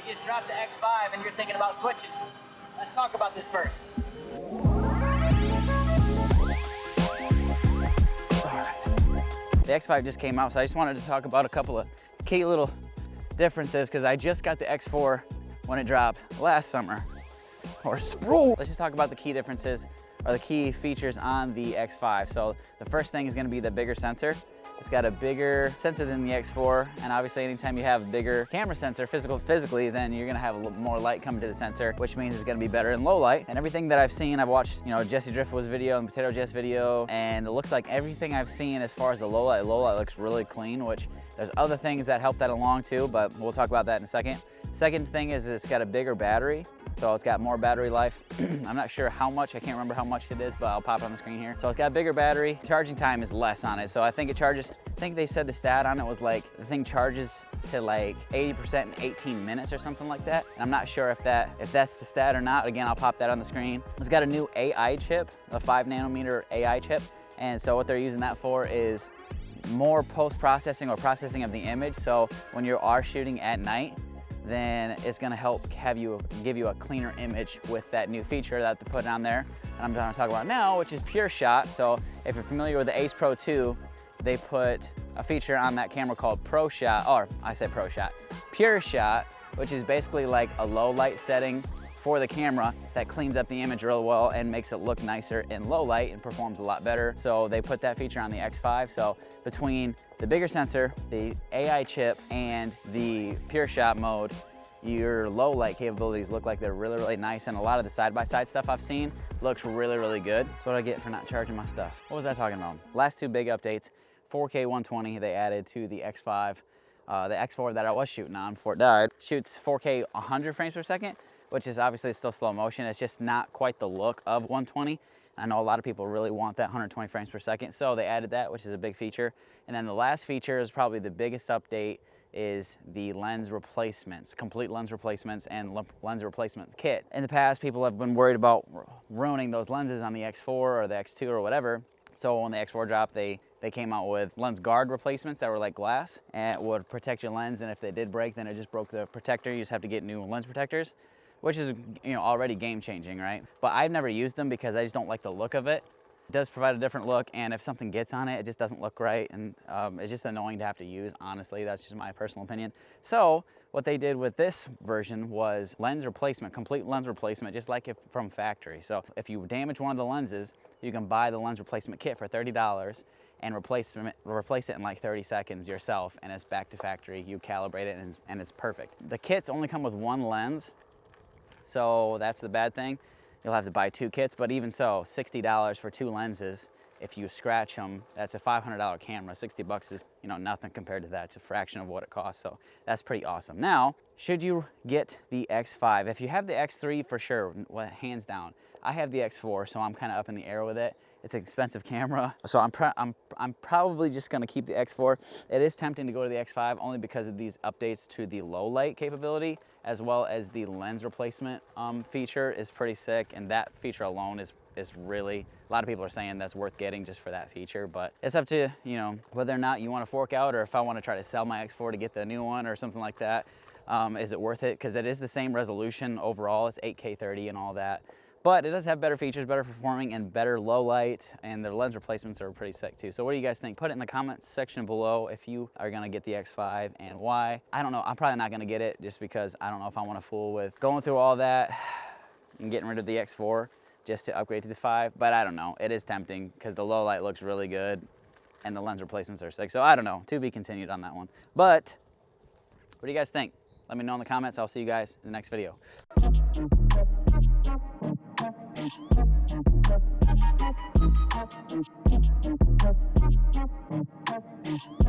just dropped the X5 and you're thinking about switching. Let's talk about this first. The X5 just came out, so I just wanted to talk about a couple of key little differences because I just got the X4 when it dropped last summer. Or spring. Let's just talk about the key differences or the key features on the X5. So the first thing is going to be the bigger sensor. It's got a bigger sensor than the X4, and obviously anytime you have a bigger camera sensor physically, then you're gonna have a little more light coming to the sensor, which means it's gonna be better in low light. And everything that I've seen, I've watched, Jesse Driftwood's video and Potato Jeff's video, and it looks like everything I've seen as far as the low light looks really clean, which there's other things that help that along too, but we'll talk about that in a second. Second thing is it's got a bigger battery. So it's got more battery life. I'm not sure how much, I can't remember how much it is, but I'll pop it on the screen here. So it's got a bigger battery. Charging time is less on it. So I think it charges, I think they said the stat on it was like, the thing charges to like 80% in 18 minutes or something like that. And I'm not sure if that's the stat or not. Again, I'll pop that on the screen. It's got a new AI chip, a 5 nanometer AI chip. And so what they're using that for is more post-processing or processing of the image. So when you are shooting at night, then it's gonna help give you a cleaner image with that new feature that they put on there. And I'm gonna talk about now, which is Pure Shot. So if you're familiar with the Ace Pro 2, they put a feature on that camera called Pro Shot, or I said Pro Shot, Pure Shot, which is basically like a low light setting for the camera that cleans up the image real well and makes it look nicer in low light and performs a lot better. So they put that feature on the X5. So between the bigger sensor, the AI chip, and the Pure Shot mode, your low light capabilities look like they're really, really nice. And a lot of the side-by-side stuff I've seen looks really, really good. That's what I get for not charging my stuff. What was I talking about? Last two big updates, 4K 120 they added to the X5. The X4 that I was shooting on before it died shoots 4K 100 frames per second, which is obviously still slow motion. It's just not quite the look of 120. I know a lot of people really want that 120 frames per second, so they added that, which is a big feature. And then the last feature is probably the biggest update is the lens replacements, complete lens replacements and lens replacement kit. In the past, people have been worried about ruining those lenses on the X4 or the X2 or whatever. So when the X4 dropped, they came out with lens guard replacements that were like glass and it would protect your lens. And if they did break, then it just broke the protector. You just have to get new lens protectors, which is already game changing, right? But I've never used them because I just don't like the look of it. It does provide a different look, and if something gets on it, it just doesn't look right, and it's just annoying to have to use, honestly. That's just my personal opinion. So what they did with this version was lens replacement, complete lens replacement, just like from factory. So if you damage one of the lenses, you can buy the lens replacement kit for $30 and replace it in like 30 seconds yourself, and it's back to factory. You calibrate it, and it's perfect. The kits only come with one lens, so that's the bad thing. You'll have to buy two kits, but even so, $60 for two lenses. If you scratch them, that's a $500 camera. 60 bucks is, nothing compared to that. It's a fraction of what it costs, so that's pretty awesome. Now, should you get the X5? If you have the X3, for sure, hands down. I have the X4, so I'm kind of up in the air with it. It's an expensive camera, so I'm probably just gonna keep the X4. It is tempting to go to the X5 only because of these updates to the low light capability, as well as the lens replacement feature is pretty sick, and that feature alone is really, a lot of people are saying that's worth getting just for that feature, but it's up to, whether or not you wanna fork out, or if I wanna try to sell my X4 to get the new one or something like that. Is it worth it? Because it is the same resolution overall, it's 8K 30 and all that. But it does have better features, better performing, and better low light, and the lens replacements are pretty sick too. So what do you guys think? Put it in the comments section below if you are gonna get the X5 and why. I don't know, I'm probably not gonna get it just because I don't know if I wanna fool with going through all that and getting rid of the X4 just to upgrade to the 5, but I don't know. It is tempting because the low light looks really good and the lens replacements are sick. So I don't know, to be continued on that one. But what do you guys think? Let me know in the comments. I'll see you guys in the next video. Thank you.